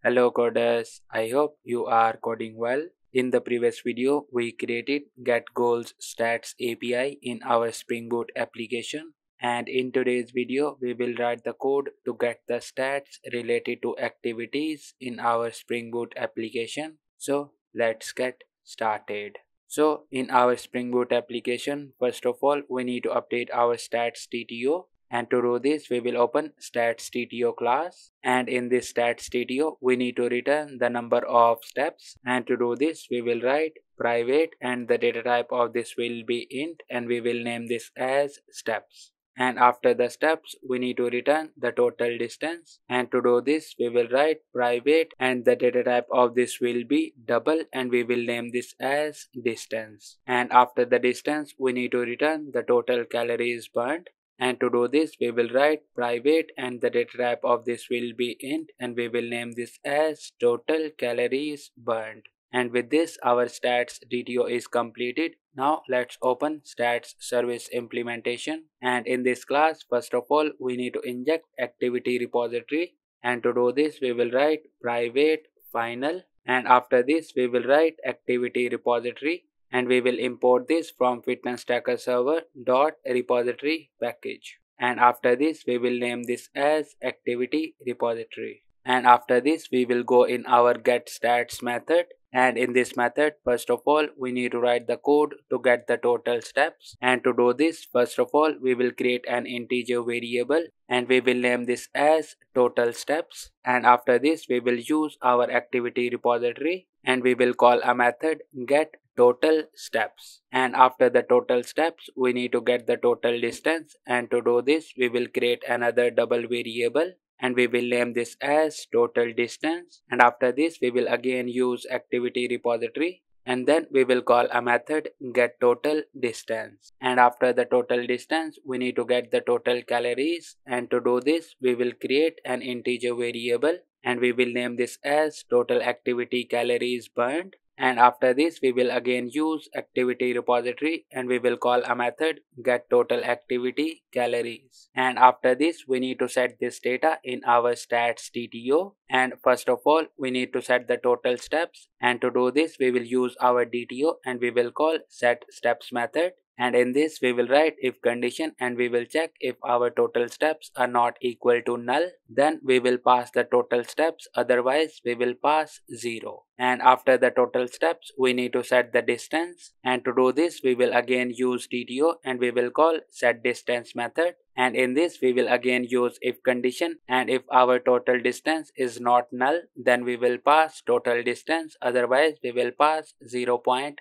Hello coders, I hope you are coding well. In the previous video, we created getGoals stats API in our Spring Boot application. And in today's video, we will write the code to get the stats related to activities in our Spring Boot application. So let's get started. So in our Spring Boot application, first of all, we need to update our stats TTO. And to do this, we will open stats_tto class, and in this stats_tto we need to return the number of steps. And to do this, we will write private, and the data type of this will be int, and we will name this as steps. And after the steps, we need to return the total distance. And to do this, we will write private, and the data type of this will be double, and we will name this as distance. And after the distance, we need to return the total calories burned. And to do this, we will write private, and the data type of this will be int, and we will name this as total calories burned. And with this, our stats DTO is completed. Now let's open stats service implementation. And in this class, first of all, we need to inject activity repository. And to do this, we will write private final. And after this, we will write activity repository, and we will import this from fitness tracker server dot repository package. And after this, we will name this as activity repository. And after this, we will go in our get stats method. And in this method, first of all, we need to write the code to get the total steps. And to do this, first of all, we will create an integer variable, and we will name this as total steps. And after this, we will use our activity repository, and we will call a method get total steps. And after the total steps, we need to get the total distance. And to do this, we will create another double variable, and we will name this as total distance. And after this, we will again use activity repository, and then we will call a method get total distance. And after the total distance, we need to get the total calories. And to do this, we will create an integer variable, and we will name this as total activity calories burned. And after this, we will again use activity repository, and we will call a method get total activity calories. And after this, we need to set this data in our stats TTO. And first of all, we need to set the total steps. And to do this, we will use our DTO, and we will call set steps method. And in this, we will write if condition, and we will check if our total steps are not equal to null. Then we will pass the total steps, otherwise we will pass 0. And after the total steps, we need to set the distance. And to do this, we will again use DTO, and we will call set distance method. And in this, we will again use if condition, and if our total distance is not null, then we will pass total distance, otherwise we will pass 0.0.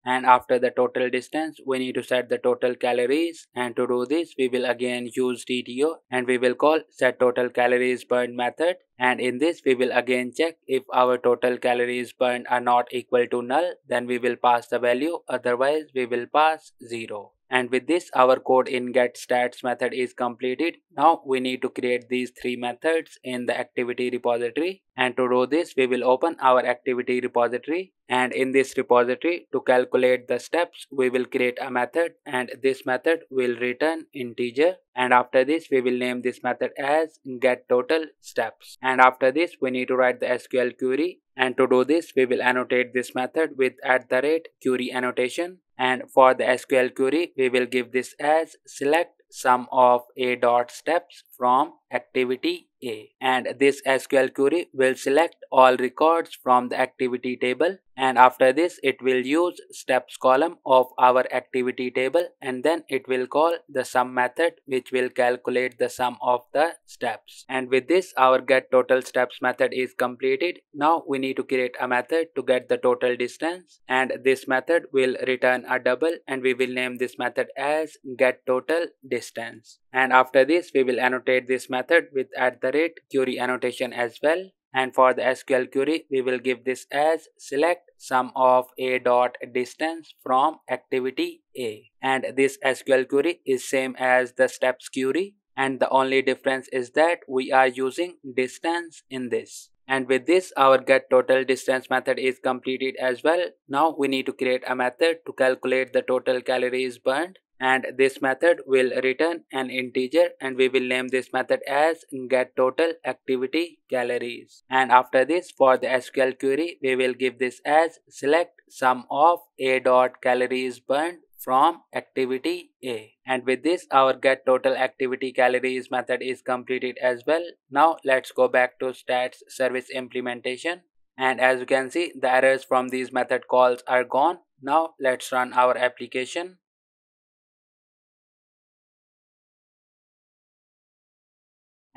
And after the total distance, we need to set the total calories. And to do this, we will again use DTO, and we will call set total calories burned method. And in this, we will again check if our total calories burned are not equal to null, then we will pass the value, otherwise we will pass 0. And with this, our code in getStats method is completed. Now we need to create these three methods in the activity repository. And to do this, we will open our activity repository. And in this repository, to calculate the steps, we will create a method, and this method will return integer. And after this, we will name this method as get total steps. And after this, we need to write the SQL query. And to do this, we will annotate this method with @query annotation. And for the SQL query, we will give this as select sum of a dot steps from activity A. And this SQL query will select all records from the activity table. And after this, it will use steps column of our activity table, and then it will call the sum method, which will calculate the sum of the steps. And with this, our get total steps method is completed. Now we need to create a method to get the total distance, and this method will return a double, and we will name this method as get total distance. And after this, we will annotate this method with @query annotation as well. And for the SQL query, we will give this as select sum of a dot distance from activity A. And this SQL query is same as the steps query, and the only difference is that we are using distance in this. And with this, our get total distance method is completed as well. Now we need to create a method to calculate the total calories burned. and this method will return an integer, and we will name this method as get total activity calories. And after this, for the SQL query, we will give this as select sum of a dot calories burned from activity A. And with this, our get total activity calories method is completed as well. Now let's go back to stats service implementation. And as you can see, the errors from these method calls are gone. Now let's run our application.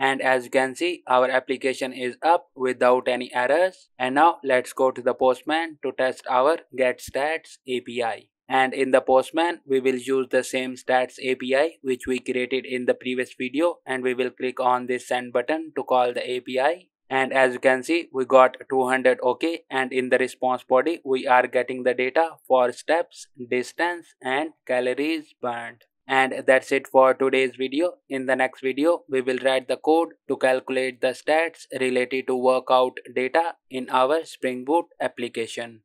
And as you can see, our application is up without any errors. And now let's go to the Postman to test our getStats API. And in the Postman, we will use the same stats API which we created in the previous video, and we will click on this send button to call the API. And as you can see, we got 200 OK, and in the response body we are getting the data for steps, distance and calories burned. And that's it for today's video. In the next video, we will write the code to calculate the stats related to workout data in our Spring Boot application.